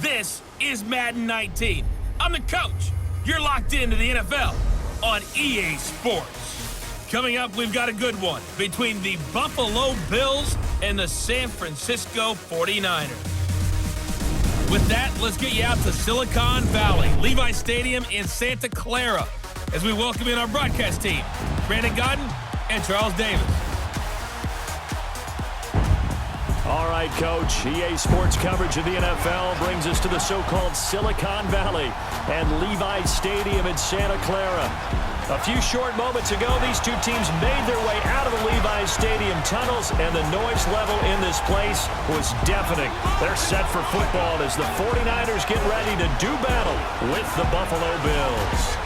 This is Madden 19. I'm the coach. You're locked into the NFL on EA Sports. Coming up, we've got a good one between the Buffalo Bills and the San Francisco 49ers. With that, let's get you out to Silicon Valley, Levi Stadium in Santa Clara, as we welcome in our broadcast team, Brandon Gaudin and Charles Davis. All right, Coach. EA Sports coverage of the NFL brings us to the so-called Silicon Valley and Levi Stadium in Santa Clara. A few short moments ago, these two teams made their way out of the Levi Stadium tunnels, and the noise level in this place was deafening. They're set for football as the 49ers get ready to do battle with the Buffalo Bills.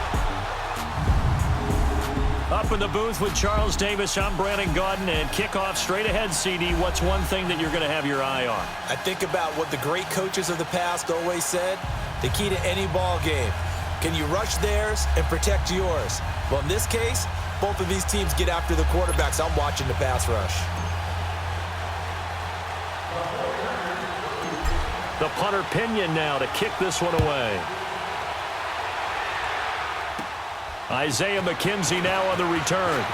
Up in the booth with Charles Davis, I'm Brandon Gaudin, and kickoff straight ahead, CD. What's one thing that you're going to have your eye on? I think about what the great coaches of the past always said. The key to any ball game. Can you rush theirs and protect yours? Well, in this case, both of these teams get after the quarterbacks. I'm watching the pass rush. The punter Pinion now to kick this one away. Isaiah McKenzie now on the return.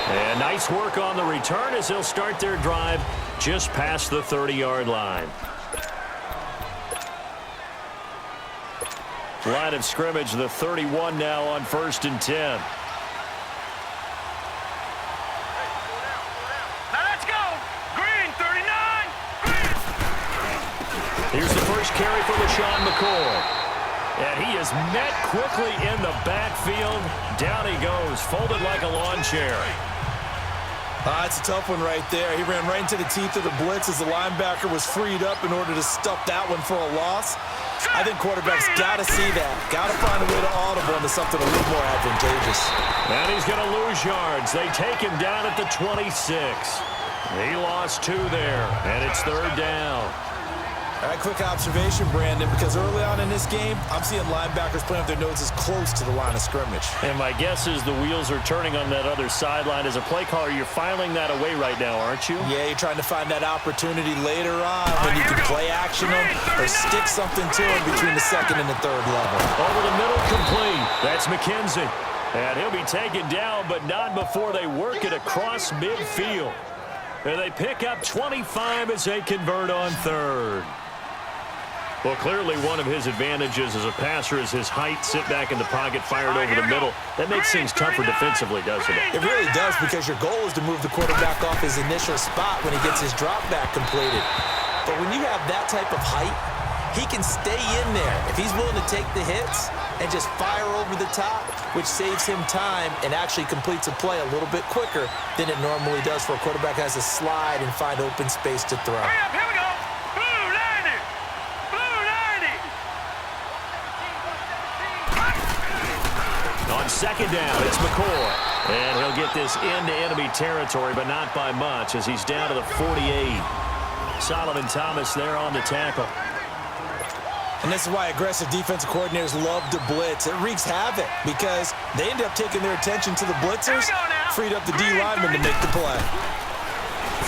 And nice work on the return as they'll start their drive just past the 30-yard line. Line of scrimmage, the 31 now on 1st and 10. Now let's go. Green, 39. Here's the first carry for LeSean McCoy. And he is met quickly in the backfield. Down he goes, folded like a lawn chair. It's a tough one right there. He ran right into the teeth of the blitz as the linebacker was freed up in order to stuff that one for a loss. I think quarterbacks got to see that. Got to find a way to audible into something a little more advantageous. And he's going to lose yards. They take him down at the 26. He lost 2 there, and it's 3rd down. All right, quick observation, Brandon, because early on in this game, I'm seeing linebackers playing with their noses close to the line of scrimmage. And my guess is the wheels are turning on that other sideline. As a play caller, you're filing that away right now, aren't you? Yeah, you're trying to find that opportunity later on when you can play action them or stick something to them between the 2nd and the 3rd level. Over the middle, complete. That's McKenzie. And he'll be taken down, but not before they work it across midfield. And they pick up 25 as they convert on 3rd. Well, clearly one of his advantages as a passer is his height. Sit back in the pocket, fired over the middle. That makes things tougher defensively, doesn't it? It really does, because your goal is to move the quarterback off his initial spot when he gets his drop back completed. But when you have that type of height, he can stay in there if he's willing to take the hits and just fire over the top, which saves him time and actually completes a play a little bit quicker than it normally does for a quarterback has to slide and find open space to throw. Hurry up, here we go. On 2nd down, it's McCoy. And he'll get this into enemy territory, but not by much as he's down to the 48. Solomon Thomas there on the tackle. And this is why aggressive defensive coordinators love to blitz. It wreaks havoc because they end up taking their attention to the blitzers, freed up the D lineman to make the play.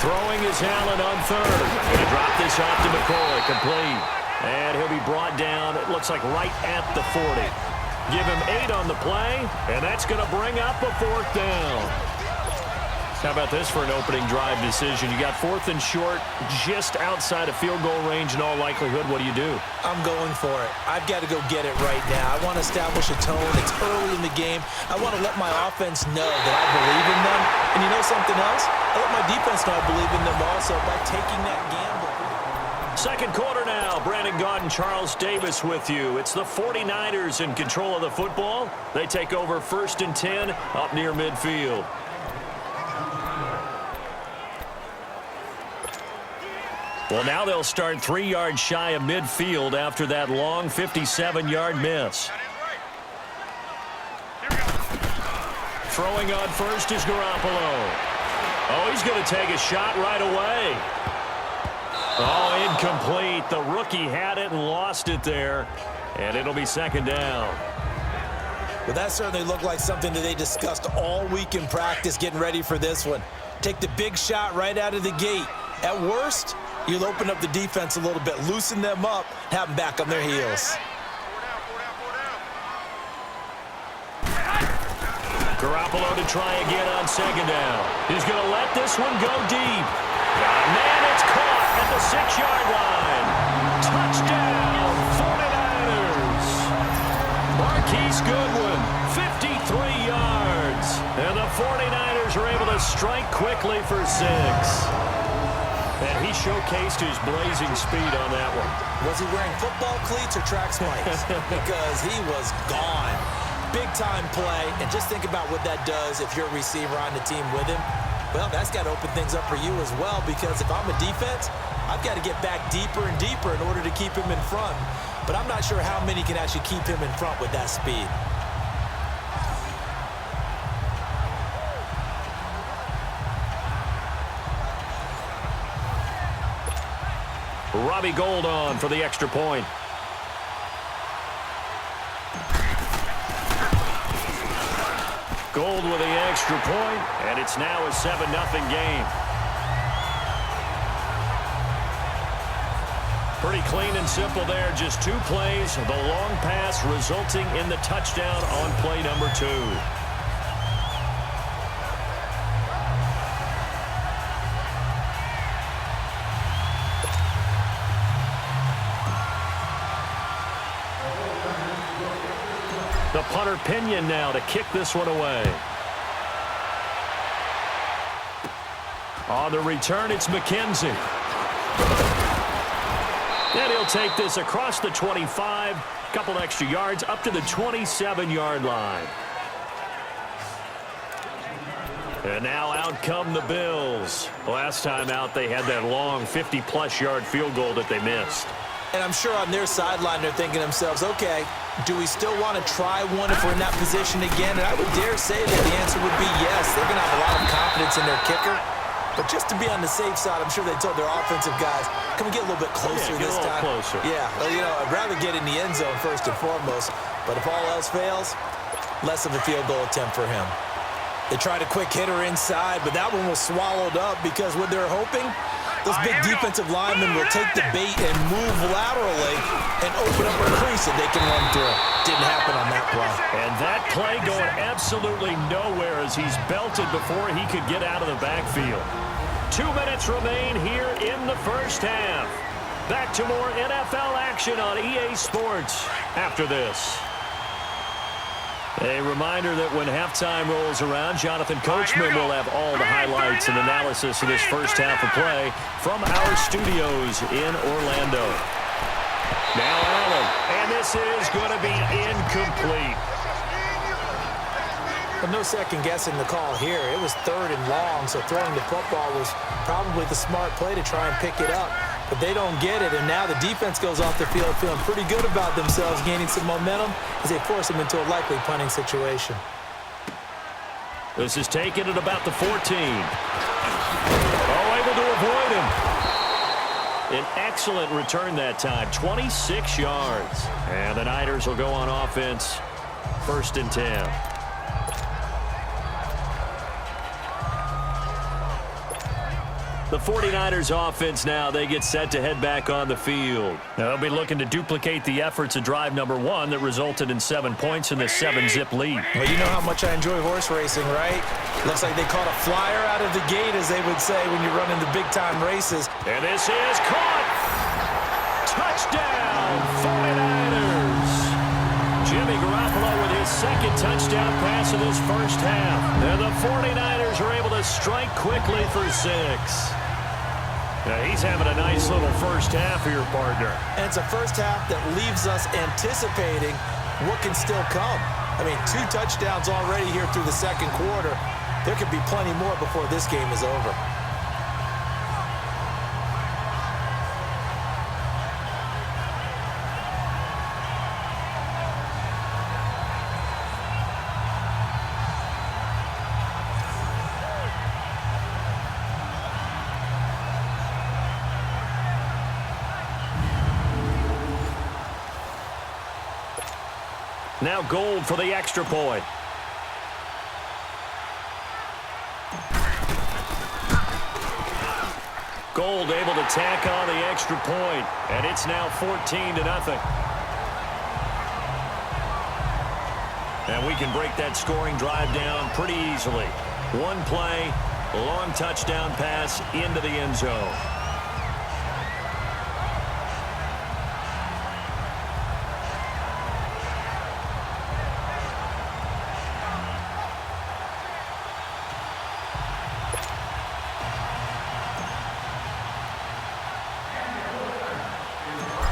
Throwing is Allen on 3rd. Going to drop this off to McCoy, complete. And he'll be brought down, it looks like right at the 40. Give him 8 on the play, and that's going to bring up a 4th down. How about this for an opening drive decision? You got 4th and short, just outside of field goal range in all likelihood. What do you do? I'm going for it. I've got to go get it right now. I want to establish a tone. It's early in the game. I want to let my offense know that I believe in them. And you know something else? I let my defense know I believe in them also by taking that gamble. 2nd quarter now. Brandon Gaudin, Charles Davis with you. It's the 49ers in control of the football. They take over 1st and 10 up near midfield. Well, now they'll start 3 yards shy of midfield after that long 57-yard miss. Throwing on 1st is Garoppolo. Oh, he's going to take a shot right away. Oh, incomplete. The rookie had it and lost it there. And it'll be 2nd down. Well, that certainly looked like something that they discussed all week in practice getting ready for this one. Take the big shot right out of the gate. At worst, You'll open up the defense a little bit, loosen them up, have them back on their heels. Garoppolo to try again on second down. He's going to let this one go deep. Man, it's caught at the 6-yard line. Touchdown, 49ers. Marquise Goodwin, 53 yards. And the 49ers are able to strike quickly for 6. And he showcased his blazing speed on that one. Was he wearing football cleats or track spikes? Because he was gone. Big-time play, and just think about what that does if you're a receiver on the team with him. Well, that's got to open things up for you as well, because if I'm a defense, I've got to get back deeper and deeper in order to keep him in front. But I'm not sure how many can actually keep him in front with that speed. Robbie Gould on for the extra point. Gould with the extra point, and it's now a 7-0 game. Pretty clean and simple there. Just 2 plays. The long pass resulting in the touchdown on play number 2. The punter Pinion now to kick this one away. On the return, it's McKenzie. And he'll take this across the 25, couple extra yards up to the 27-yard line. And now out come the Bills. Last time out, they had that long 50-plus yard field goal that they missed. And I'm sure on their sideline, they're thinking to themselves, okay, do we still want to try one if we're in that position again? And I would dare say that the answer would be yes. They're going to have a lot of confidence in their kicker. But just to be on the safe side, I'm sure they told their offensive guys, can we get a little bit closer this time? Closer. Yeah, well, you know, I'd rather get in the end zone first and foremost. But if all else fails, less of a field goal attempt for him. They tried a quick hitter inside, but that one was swallowed up because what they're hoping, those big defensive linemen will take the bait and move laterally and open up a crease that they can run through. Didn't happen on that play. And that play going absolutely nowhere as he's belted before he could get out of the backfield. 2 minutes remain here in the first half. Back to more NFL action on EA Sports after this. A reminder that when halftime rolls around, Jonathan Coachman will have all the highlights and analysis of this first half of play from our studios in Orlando. Now Allen, and this is going to be incomplete. But no second guessing the call here. It was 3rd and long, so throwing the football was probably the smart play to try and pick it up. But they don't get it, and now the defense goes off the field feeling pretty good about themselves, gaining some momentum as they force them into a likely punting situation. This is taken at about the 14. Oh, able to avoid him. An excellent return that time, 26 yards. And the Niners will go on offense, 1st and 10. The 49ers offense now, they get set to head back on the field. Now, they'll be looking to duplicate the efforts of drive number 1 that resulted in 7 points in this 7-zip lead. Well, you know how much I enjoy horse racing, right? Looks like they caught a flyer out of the gate, as they would say when you're running the big-time races. And this is caught. Touchdown, 49ers. Jimmy Garoppolo with his 2nd touchdown pass of this first half. And the 49ers are able to strike quickly for 6. Now he's having a nice little first half here, partner. And it's a first half that leaves us anticipating what can still come. I mean, 2 touchdowns already here through the 2nd quarter. There could be plenty more before this game is over. Now Gould for the extra point. Gold able to tack on the extra point, and it's now 14-0. And we can break that scoring drive down pretty easily. One play, long touchdown pass into the end zone.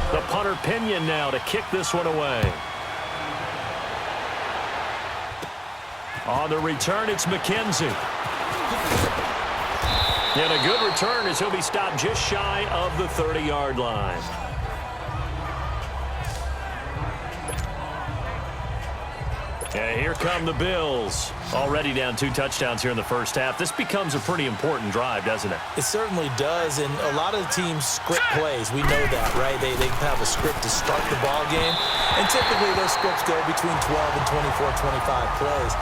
The punter Pinion now to kick this one away. On the return, it's McKenzie. And a good return as he'll be stopped just shy of the 30-yard line. And here come the Bills. Already down 2 touchdowns here in the first half. This becomes a pretty important drive, doesn't it? It certainly does, and a lot of the teams script plays. We know that, right? They have a script to start the ball game, and typically those scripts go between 12 and 24, 25 plays.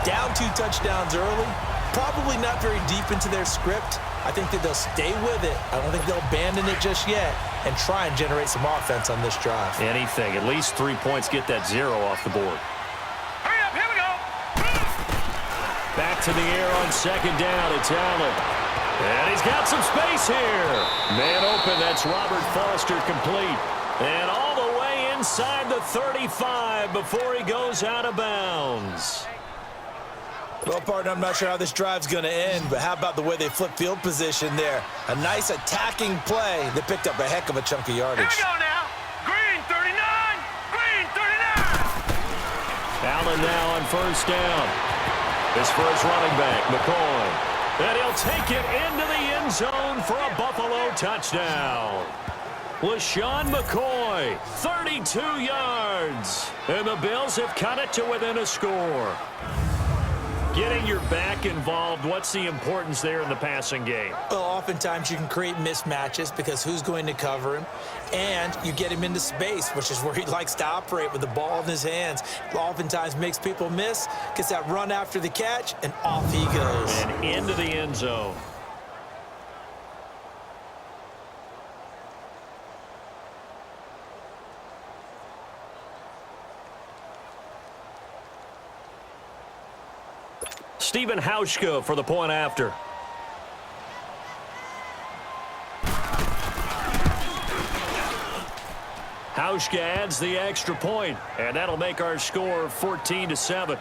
Down 2 touchdowns early, probably not very deep into their script. I think that they'll stay with it. I don't think they'll abandon it just yet and try and generate some offense on this drive. Anything. At least 3 points, get that 0 off the board. Hurry up, here we go. Back to the air on second down. It's Allen. And he's got some space here. Man open. That's Robert Foster complete. And all the way inside the 35 before he goes out of bounds. Well, partner, I'm not sure how this drive's going to end, but how about the way they flip field position there? A nice attacking play that picked up a heck of a chunk of yardage. Here we go now. Green 39. Green 39. Allen now on first down. His first running back, McCoy. And he'll take it into the end zone for a Buffalo touchdown. LeSean McCoy, 32 yards. And the Bills have cut it to within a score. Getting your back involved, what's the importance there in the passing game? Well, oftentimes you can create mismatches because who's going to cover him? And you get him into space, which is where he likes to operate with the ball in his hands. Oftentimes makes people miss, gets that run after the catch, and off he goes. And into the end zone. Stephen Hauschka for the point after. Hauschka adds the extra point, and that'll make our score 14-7.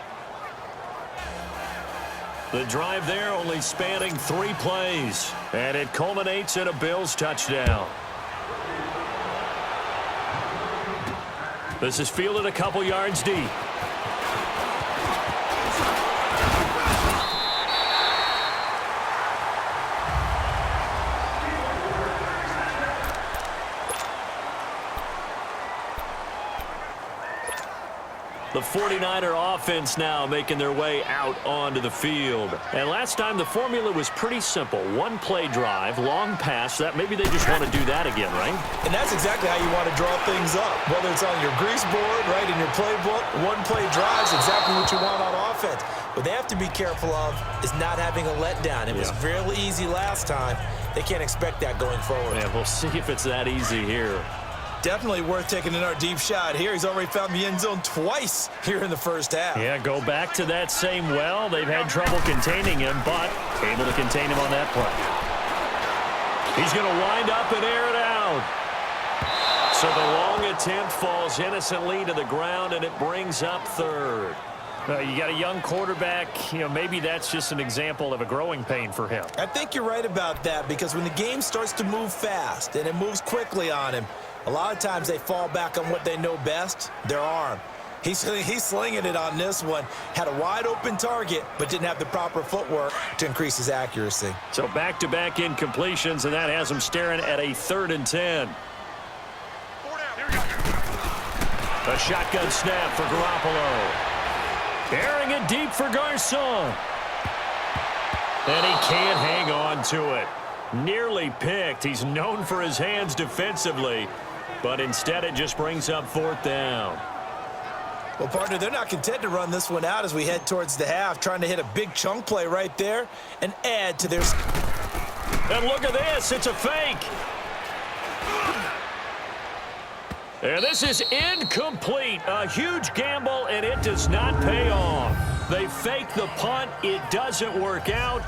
The drive there only spanning 3 plays, and it culminates in a Bills touchdown. This is fielded a couple yards deep. The 49er offense now making their way out onto the field. And last time the formula was pretty simple. 1-play drive, long pass. That maybe they just want to do that again, right? And that's exactly how you want to draw things up. Whether it's on your grease board, right, in your playbook, 1-play drive is exactly what you want on offense. What they have to be careful of is not having a letdown. It was real easy last time. They can't expect that going forward. Yeah, we'll see if it's that easy here. Definitely worth taking in our deep shot here. He's already found the end zone twice here in the first half. Yeah, go back to that same well. They've had trouble containing him, but able to contain him on that play. He's going to wind up and air it out. So the long attempt falls innocently to the ground, and it brings up third. You got a young quarterback. Maybe that's just an example of a growing pain for him. I think you're right about that, because when the game starts to move fast and it moves quickly on him, a lot of times they fall back on what they know best, their arm. He's slinging it on this one. Had a wide-open target, but didn't have the proper footwork to increase his accuracy. So back-to-back incompletions, and that has him staring at a 3rd and 10. A shotgun snap for Garoppolo. Airing it deep for Garcon. And he can't hang on to it. Nearly picked. He's known for his hands defensively, but instead it just brings up 4th down. Well, partner, they're not content to run this one out as we head towards the half, trying to hit a big chunk play right there and add to their... And look at this. It's a fake. And this is incomplete. A huge gamble, and it does not pay off. They fake the punt. It doesn't work out.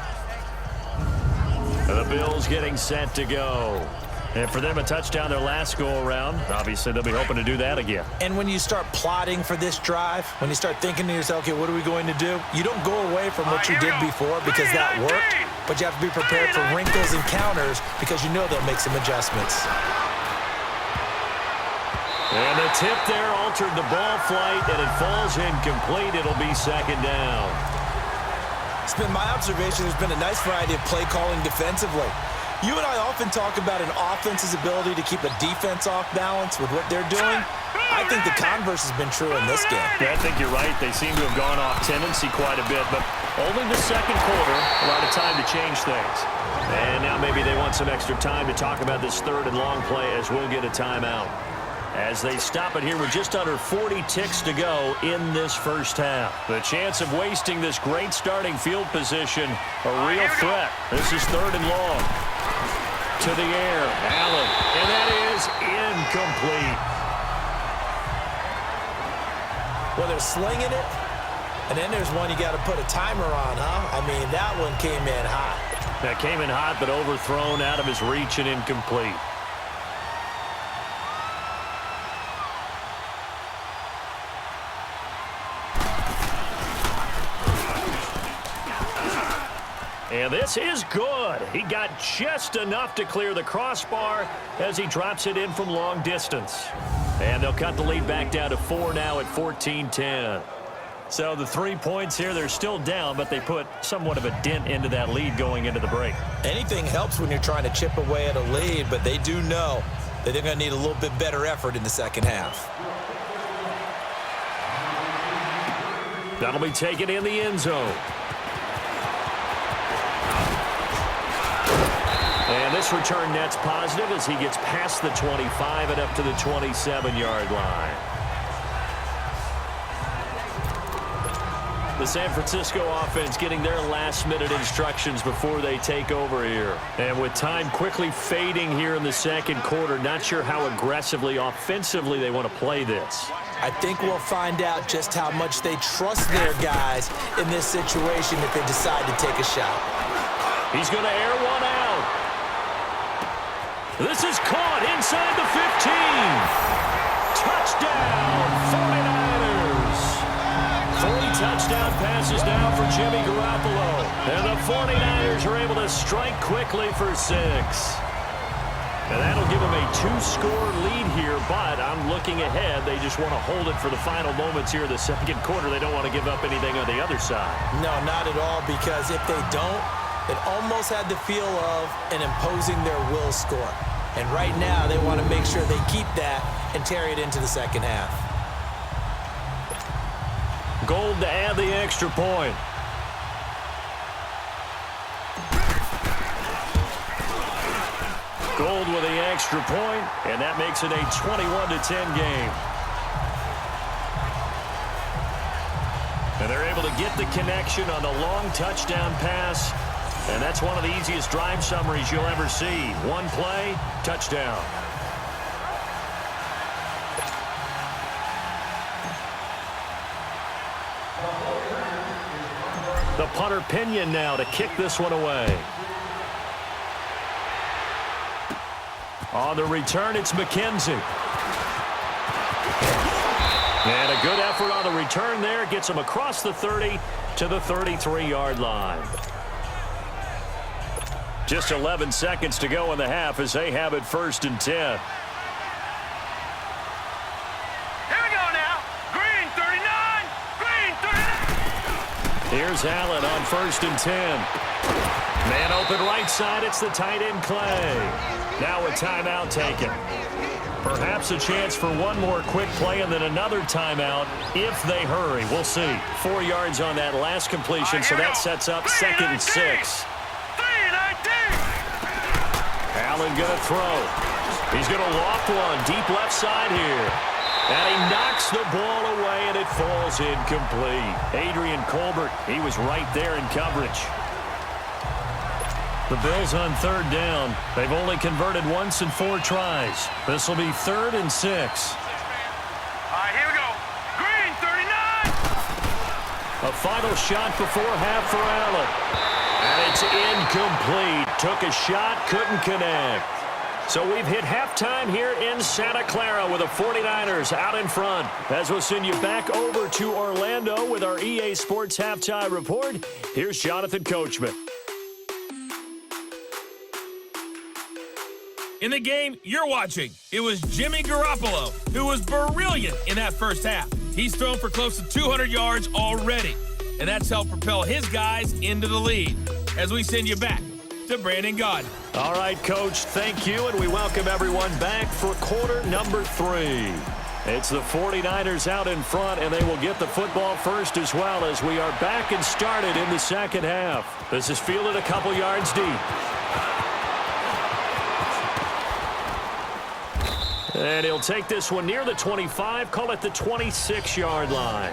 The Bills getting set to go. And for them, a touchdown their last go-around. Obviously, they'll be hoping to do that again. And when you start plotting for this drive, when you start thinking to yourself, okay, what are we going to do? You don't go away from what you did before because that worked, but you have to be prepared for wrinkles and counters because you know they'll make some adjustments. And the tip there altered the ball flight, and it falls incomplete. It'll be second down. It's been my observation there's been a nice variety of play calling defensively. You and I often talk about an offense's ability to keep a defense off balance with what they're doing. I think the converse has been true in this game. Yeah, I think you're right. They seem to have gone off tendency quite a bit, but only the second quarter, a lot of time to change things. And now maybe they want some extra time to talk about this third and long play as we'll get a timeout. As they stop it here with just under 40 ticks to go in this first half. The chance of wasting this great starting field position, a real threat. This is third and long. To the air, Allen, and that is incomplete. Well, they're slinging it, and then there's one you got to put a timer on, huh? I mean, that one came in hot. That came in hot, but overthrown out of his reach and incomplete. And this is good. He got just enough to clear the crossbar as he drops it in from long distance. And they'll cut the lead back down to 4 now at 14-10. So the 3 points here, they're still down, but they put somewhat of a dent into that lead going into the break. Anything helps when you're trying to chip away at a lead, but they do know that they're going to need a little bit better effort in the second half. That'll be taken in the end zone. And this return net's positive as he gets past the 25 and up to the 27-yard line. The San Francisco offense getting their last-minute instructions before they take over here. And with time quickly fading here in the second quarter, not sure how aggressively, offensively they want to play this. I think we'll find out just how much they trust their guys in this situation if they decide to take a shot. He's going to air one out. This is caught inside the 15. Touchdown, 49ers. 3 touchdown passes now for Jimmy Garoppolo. And the 49ers are able to strike quickly for 6. And that'll give them a 2-score lead here, but I'm looking ahead. They just want to hold it for the final moments here in the second quarter. They don't want to give up anything on the other side. No, not at all, because if they don't, it almost had the feel of an imposing their will score. And right now, they want to make sure they keep that and carry it into the second half. Gold to add the extra point. Gold with the extra point, and that makes it a 21-10 game. And they're able to get the connection on the long touchdown pass. And that's one of the easiest drive summaries you'll ever see. One play, touchdown. The punter Pinion now to kick this one away. On the return, it's McKenzie. And a good effort on the return there. Gets him across the 30 to the 33-yard line. Just 11 seconds to go in the half as they have it 1st and 10. Here we go now. Green 39. Green 39. Here's Allen on 1st and 10. Man open right side. It's the tight end Clay. Now a timeout taken. Perhaps a chance for one more quick play and then another timeout if they hurry. We'll see. 4 yards on that last completion, so that sets up 2nd and 6. Allen gonna throw. He's gonna loft one deep left side here. And he knocks the ball away and it falls incomplete. Adrian Colbert, he was right there in coverage. The Bills on third down. They've only converted once in 4 tries. This will be 3rd and 6. All right, here we go. Green, 39. A final shot before half for Allen. And it's incomplete. Took a shot, couldn't connect. So we've hit halftime here in Santa Clara with the 49ers out in front. As we'll send you back over to Orlando with our EA Sports Halftime Report, here's Jonathan Coachman. In the game you're watching, it was Jimmy Garoppolo who was brilliant in that first half. He's thrown for close to 200 yards already, and that's helped propel his guys into the lead. As we send you back to Brandon Gaudin. All right, Coach, thank you, and we welcome everyone back for quarter number 3. It's the 49ers out in front, and they will get the football first as well as we are back and started in the second half. This is fielded a couple yards deep. And he'll take this one near the 25, call it the 26-yard line.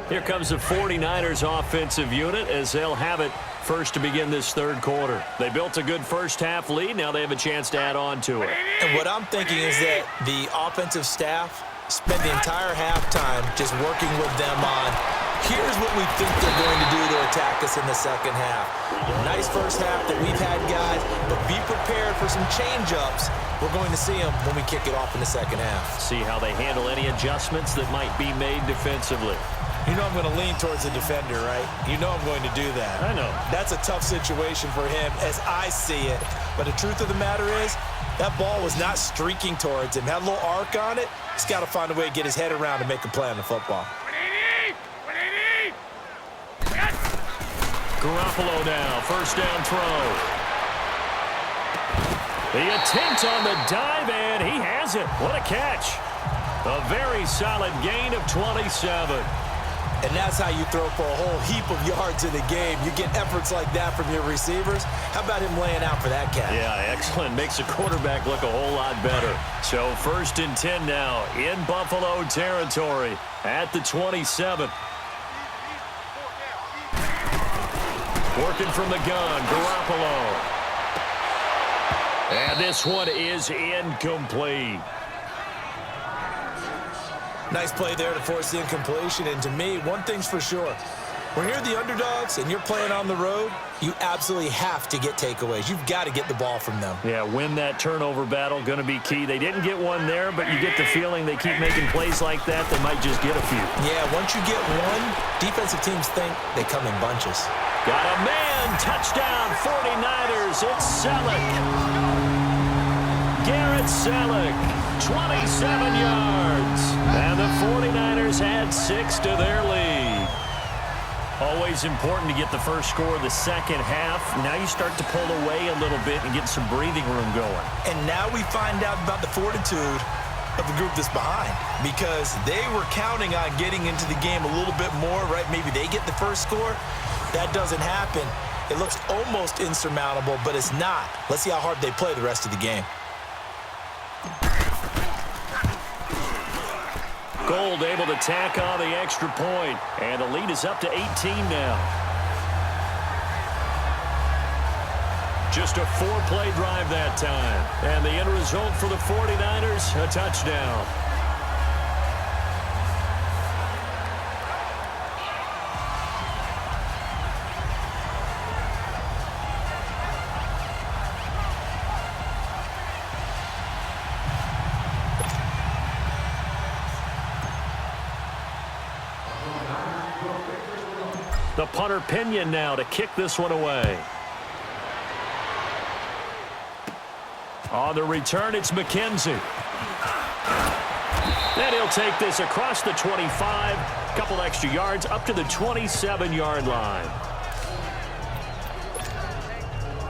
Here comes the 49ers offensive unit as they'll have it first to begin this third quarter. They built a good first half lead. Now they have a chance to add on to it. And what I'm thinking is that the offensive staff spent the entire halftime just working with them on, here's what we think they're going to do to attack us in the second half. Nice first half that we've had, guys, but be prepared for some change-ups. We're going to see them when we kick it off in the second half. See how they handle any adjustments that might be made defensively. You know I'm going to lean towards the defender, right? You know I'm going to do that. I know. That's a tough situation for him as I see it. But the truth of the matter is, that ball was not streaking towards him. Had a little arc on it. He's got to find a way to get his head around and make a play on the football. Garoppolo now, first down throw. The attempt on the dive, and he has it. What a catch. A very solid gain of 27. And that's how you throw for a whole heap of yards in a game. You get efforts like that from your receivers. How about him laying out for that catch? Yeah, excellent. Makes the quarterback look a whole lot better. So 1st and 10 now in Buffalo territory at the 27. Working from the gun, Garoppolo. And this one is incomplete. Nice play there to force the incompletion. And to me, one thing's for sure. When you're the underdogs and you're playing on the road, you absolutely have to get takeaways. You've got to get the ball from them. Yeah, win that turnover battle, going to be key. They didn't get one there, but you get the feeling they keep making plays like that, they might just get a few. Yeah, once you get one, defensive teams think they come in bunches. Got a man, touchdown, 49ers, it's Selleck. Garrett Selleck, 27 yards. And the 49ers add 6 to their lead. Always important to get the first score of the second half. Now you start to pull away a little bit and get some breathing room going. And now we find out about the fortitude of the group that's behind, because they were counting on getting into the game a little bit more, right? Maybe they get the first score. That doesn't happen. It looks almost insurmountable, but it's not. Let's see how hard they play the rest of the game. Gold able to tack on the extra point, and the lead is up to 18 now. Just a 4-play drive that time, and the end result for the 49ers, a touchdown. The punter Pinion now to kick this one away. On the return, it's McKenzie. And he'll take this across the 25, a couple extra yards up to the 27-yard line.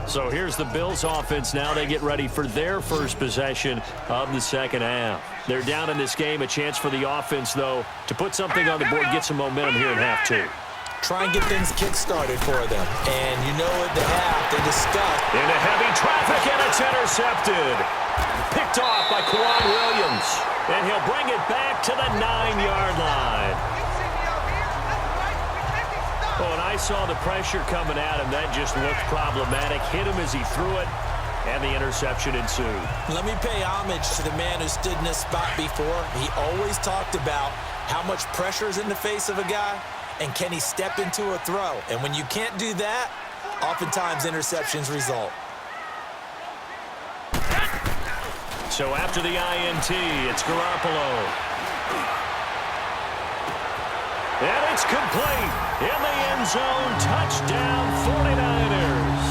So here's the Bills offense now. They get ready for their first possession of the second half. They're down in this game. A chance for the offense, though, to put something on the board, get some momentum here in half 2. Try and get things kick-started for them. And you know at the half, they discussed. Into heavy traffic, and it's intercepted. Picked off by Kwan Williams. And he'll bring it back to the 9-yard line. Oh, and I saw the pressure coming at him. That just looked problematic. Hit him as he threw it, and the interception ensued. Let me pay homage to the man who stood in this spot before. He always talked about how much pressure is in the face of a guy, and can he step into a throw? And when you can't do that, oftentimes interceptions result. So after the INT, it's Garoppolo. And it's complete. In the end zone, touchdown 49ers.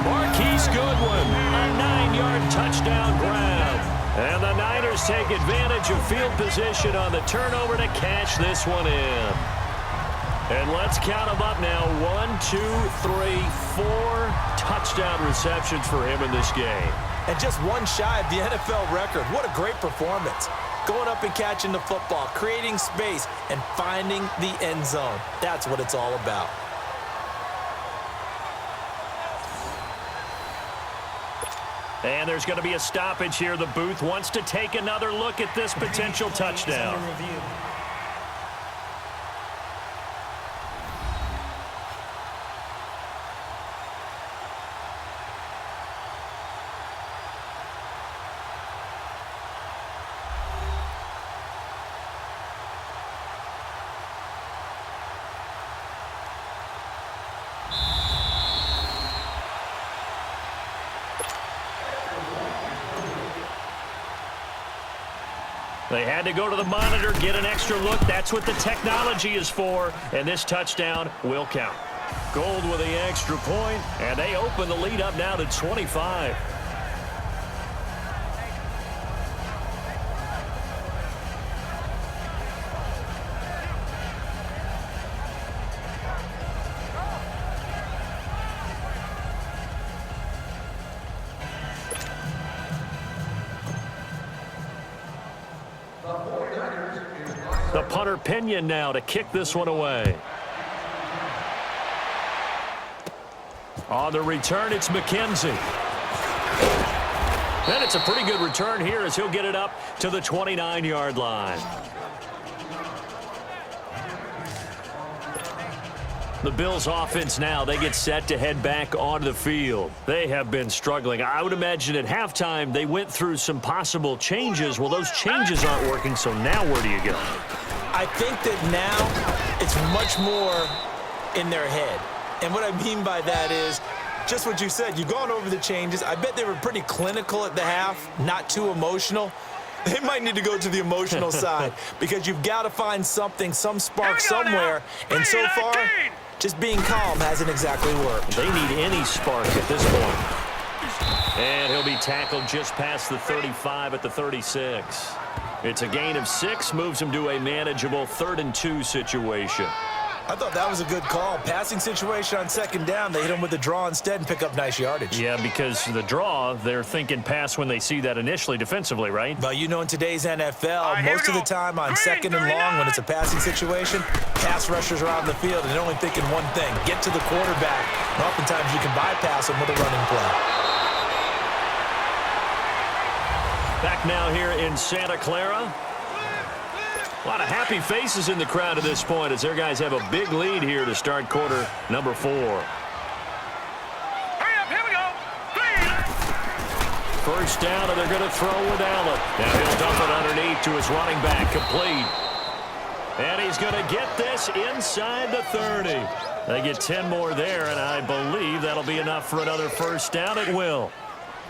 Marquise Goodwin, a 9-yard touchdown grab. And the Niners take advantage of field position on the turnover to cash this one in. And let's count them up now. 1, 2, 3, 4 touchdown receptions for him in this game. And just one shy of the NFL record. What a great performance. Going up and catching the football, creating space, and finding the end zone. That's what it's all about. And there's going to be a stoppage here. The booth wants to take another look at this potential touchdown. They had to go to the monitor, get an extra look. That's what the technology is for, and this touchdown will count. Gold with the extra point, and they open the lead up now to 25. The punter Pinion now to kick this one away. On the return, it's McKenzie. And it's a pretty good return here as he'll get it up to the 29-yard line. The Bills offense now, they get set to head back onto the field. They have been struggling. I would imagine at halftime they went through some possible changes. Well, those changes aren't working, so now where do you go? I think that now it's much more in their head. And what I mean by that is just what you said. You've gone over the changes. I bet they were pretty clinical at the half, not too emotional. They might need to go to the emotional side because you've got to find something, some spark somewhere. And so far, just being calm hasn't exactly worked. They need any spark at this point. And he'll be tackled just past the 35 at the 36. It's a gain of 6, moves him to a manageable 3rd and 2 situation. I thought that was a good call. Passing situation on 2nd down. They hit him with the draw instead and pick up nice yardage. Yeah, because the draw, they're thinking pass when they see that initially defensively, right? But you know, in today's NFL, most of the time on 2nd and long when it's a passing situation, pass rushers are out in the field and they're only thinking one thing, get to the quarterback. And oftentimes you can bypass them with a running play. Back now here in Santa Clara. A lot of happy faces in the crowd at this point as their guys have a big lead here to start quarter number 4. Hurry up, here we go. 3. First down, and they're going to throw with Allen. Now he'll dump it underneath to his running back, complete. And he's going to get this inside the 30. They get 10 more there, and I believe that'll be enough for another first down. It will.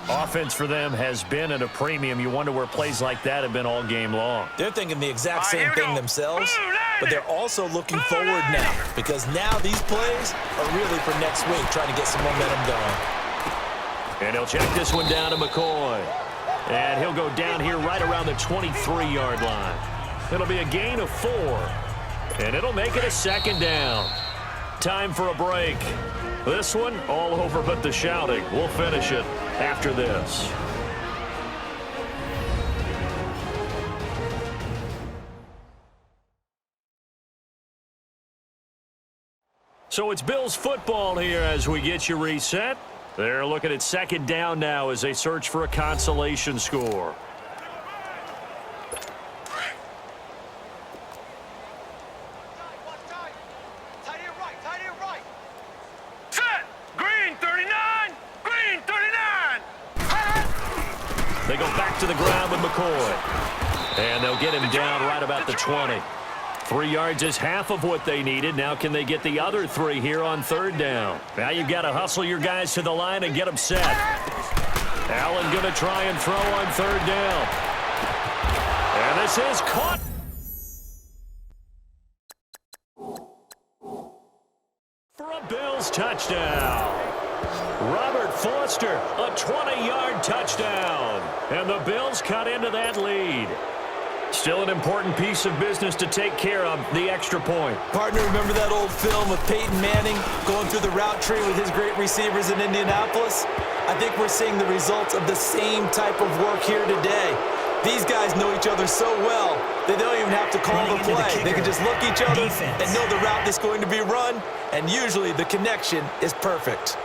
Offense for them has been at a premium. You wonder where plays like that have been all game long. They're thinking the exact same thing themselves, but they're also looking forward now because now these plays are really for next week, trying to get some momentum going. And he'll check this one down to McCoy. And he'll go down here right around the 23-yard line. It'll be a gain of 4. And it'll make it a 2nd down. Time for a break. This one, all over but the shouting. We'll finish it after this. So it's Bills football here as we get you reset. They're looking at 2nd down now as they search for a consolation score. Tight end right, tight They go back to the ground with McCoy. And they'll get him down right about the 20. 3 yards is half of what they needed. Now can they get the other 3 here on third down? Now you've got to hustle your guys to the line and get them set. Allen going to try and throw on third down. And this is caught. For a Bills touchdown. Robert Foster, a 20-yard touchdown. And the Bills cut into that lead. Still an important piece of business to take care of, the extra point. Partner, remember that old film of Peyton Manning going through the route tree with his great receivers in Indianapolis? I think we're seeing the results of the same type of work here today. These guys know each other so well that they don't even have to call the play. They can just look each other and know the route that's going to be run, and usually the connection is perfect.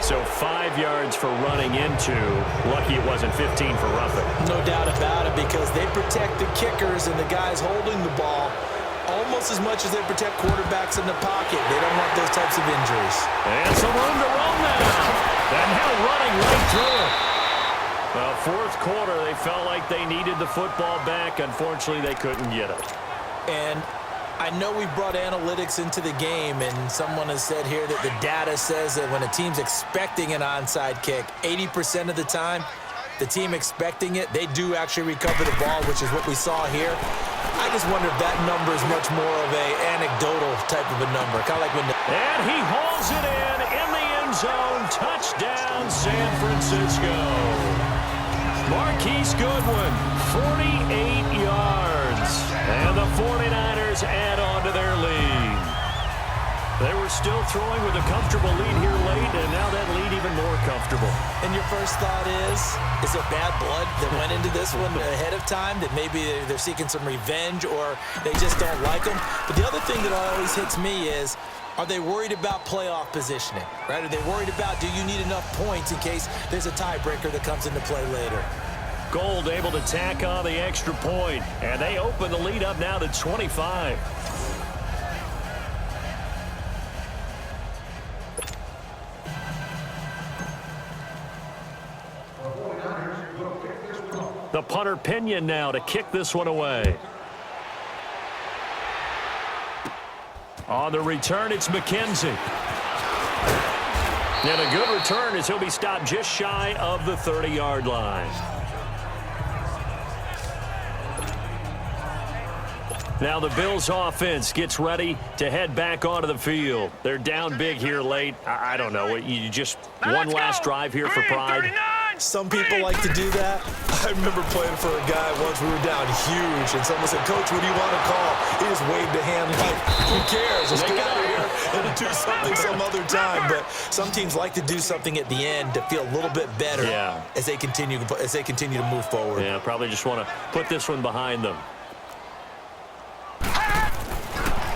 So 5 yards for running into. Lucky it wasn't 15 for roughing. No doubt about it, because they protect the kickers and the guys holding the ball almost as much as they protect quarterbacks in the pocket. They don't want those types of injuries. And some room to roam now. And now running right through it. Well, fourth quarter, they felt like they needed the football back. Unfortunately, they couldn't get it. And I know we brought analytics into the game, and someone has said here that the data says that when a team's expecting an onside kick, 80% of the time, the team expecting it, they do actually recover the ball, which is what we saw here. I just wonder if that number is much more of a anecdotal type of a number, kind of like when And he hauls it in the end zone. Touchdown, San Francisco. Marquise Goodwin, 48 yards. And the 49ers add on to their lead. They were still throwing with a comfortable lead here late, and now that lead even more comfortable. And your first thought is it bad blood that went into this one ahead of time, that maybe they're seeking some revenge or they just don't like them? But the other thing that always hits me is, are they worried about playoff positioning, right? Are they worried about, do you need enough points in case there's a tiebreaker that comes into play later? Gold able to tack on the extra point, and they open the lead up now to 25. The punter Pinion now to kick this one away. On the return, it's McKenzie. And a good return as he'll be stopped just shy of the 30-yard line. Now the Bills offense gets ready to head back onto the field. They're down big here late. I don't know. You just one last drive here for pride. Some people like to do that. I remember playing for a guy once. We were down huge, and someone said, "Coach, what do you want to call?" He just waved a hand like, "Who cares? Let's get out of here and do something some other time." But some teams like to do something at the end to feel a little bit better as they continue to move forward. Yeah, probably just want to put this one behind them.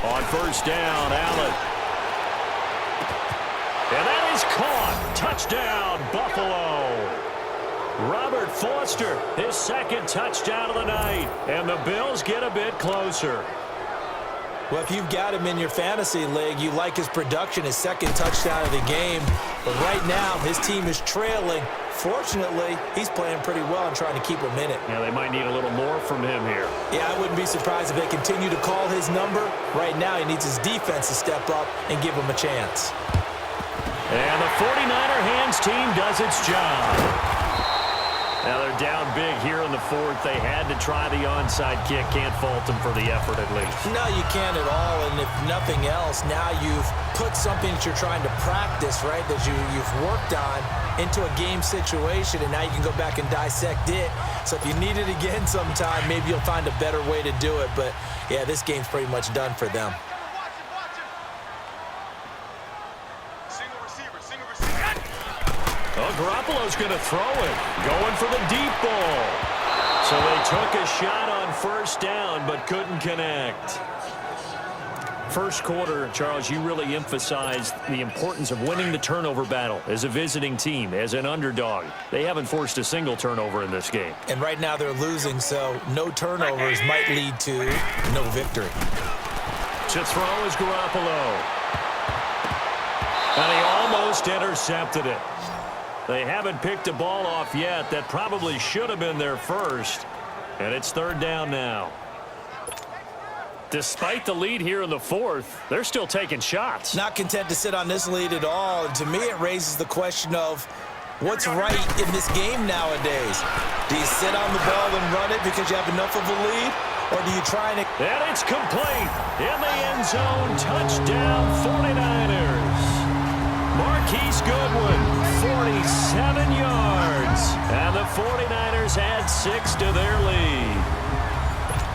On first down, Allen. And that is caught. Touchdown, Buffalo. Robert Foster, his second touchdown of the night. And the Bills get a bit closer. Well, if you've got him in your fantasy league, you like his production, his second touchdown of the game. But right now, his team is trailing. Fortunately, he's playing pretty well and trying to keep him in it. Yeah, they might need a little more from him here. Yeah, I wouldn't be surprised if they continue to call his number. Right now, he needs his defense to step up and give him a chance. And the 49er hands team does its job. Now they're down big here in the fourth. They had to try the onside kick. Can't fault them for the effort at least. No, you can't at all. And if nothing else, now you've put something that you're trying to practice, right, that you've worked on into a game situation, and now you can go back and dissect it. So if you need it again sometime, maybe you'll find a better way to do it. But, yeah, this game's pretty much done for them. Oh, Garoppolo's going to throw it. Going for the deep ball. So they took a shot on first down, but couldn't connect. First quarter, Charles, you really emphasized the importance of winning the turnover battle as a visiting team, as an underdog. They haven't forced a single turnover in this game. And right now they're losing, so no turnovers might lead to no victory. To throw is Garoppolo. And he almost intercepted it. They haven't picked a ball off yet. That probably should have been their first. And it's third down now. Despite the lead here in the fourth, they're still taking shots. Not content to sit on this lead at all. And to me, it raises the question of what's right in this game nowadays. Do you sit on the ball and run it because you have enough of a lead? Or do you try and... And it's complete. In the end zone, touchdown 49ers. Marquise Goodwin, 47 yards. And the 49ers add 6 to their lead.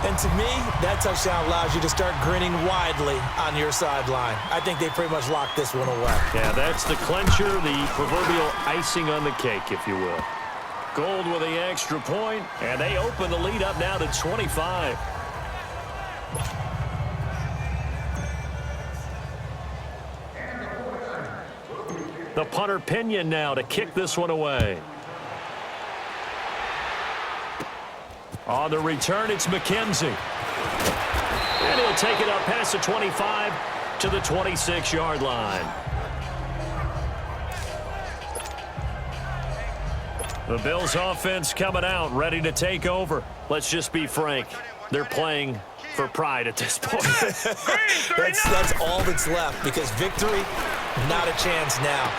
And to me, that touchdown allows you to start grinning widely on your sideline. I think they pretty much locked this one away. Yeah, that's the clincher, the proverbial icing on the cake, if you will. Gold with the extra point, and they open the lead up now to 25. The punter Pinion now to kick this one away. On the return, it's McKenzie. And he'll take it up past the 25 to the 26-yard line. The Bills offense coming out, ready to take over. Let's just be frank. They're playing for pride at this point. that's all that's left, because victory, not a chance now.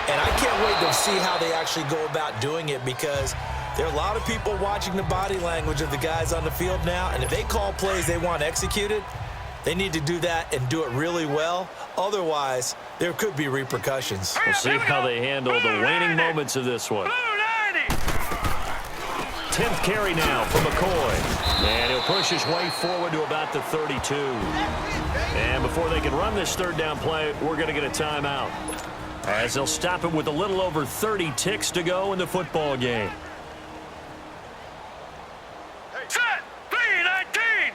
And I can't wait to see how they actually go about doing it, because there are a lot of people watching the body language of the guys on the field now, and if they call plays they want executed, they need to do that and do it really well. Otherwise, there could be repercussions. We'll see how they handle the waning moments of this one. 10th carry now for McCoy. And he'll push his way forward to about the 32. And before they can run this third down play, we're going to get a timeout, as they'll stop it with a little over 30 ticks to go in the football game. Set! 3-19!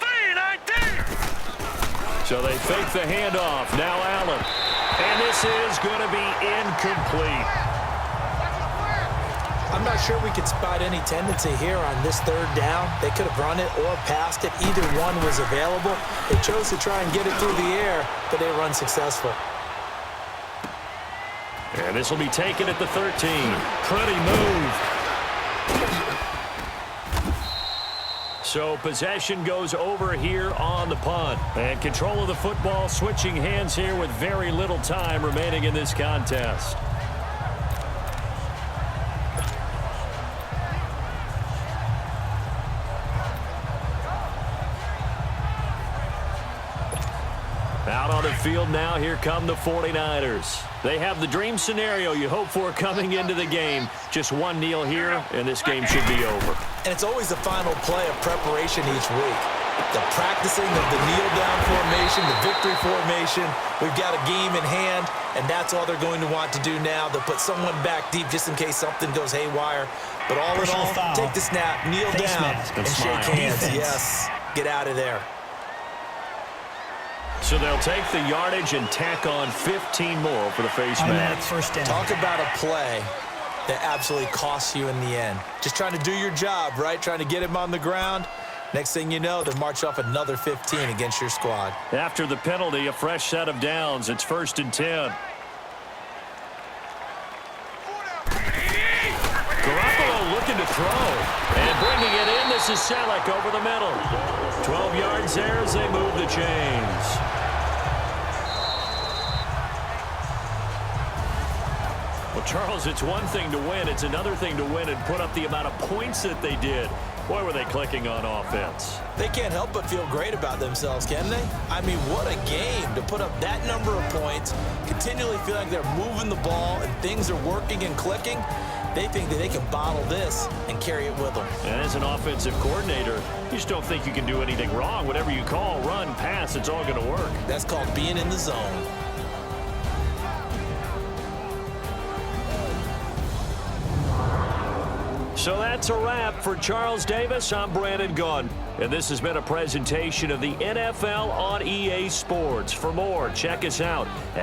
3-19! So they fake the handoff. Now Allen. And this is going to be incomplete. I'm not sure we could spot any tendency here on this third down. They could have run it or passed it. Either one was available. They chose to try and get it through the air, but they were unsuccessful. And this will be taken at the 13. Pretty move. So possession goes over here on the punt. And control of the football switching hands here with very little time remaining in this contest. Out on the field now, here come the 49ers. They have the dream scenario you hope for coming into the game. Just one kneel here, and this game should be over. And it's always the final play of preparation each week. The practicing of the kneel-down formation, the victory formation. We've got a game in hand, and that's all they're going to want to do now. They'll put someone back deep just in case something goes haywire. But all in all, take the snap, kneel down, and shake hands. Yes, get out of there. So they'll take the yardage and tack on 15 more for the face mask. Talk about a play that absolutely costs you in the end. Just trying to do your job, right? Trying to get him on the ground. Next thing you know, they march off another 15 against your squad. After the penalty, a fresh set of downs. It's 1st and 10. Garoppolo looking to throw. And bringing it in, this is Selleck over the middle. 12 yards there as they move the chains. Well, Charles, it's one thing to win. It's another thing to win and put up the amount of points that they did. Boy, were they clicking on offense. They can't help but feel great about themselves, can they? I mean, what a game to put up that number of points, continually feel like they're moving the ball and things are working and clicking. They think that they can bottle this and carry it with them. And as an offensive coordinator, you just don't think you can do anything wrong. Whatever you call, run, pass, it's all going to work. That's called being in the zone. So that's a wrap for Charles Davis. I'm Brandon Gunn, and this has been a presentation of the NFL on EA Sports. For more, check us out at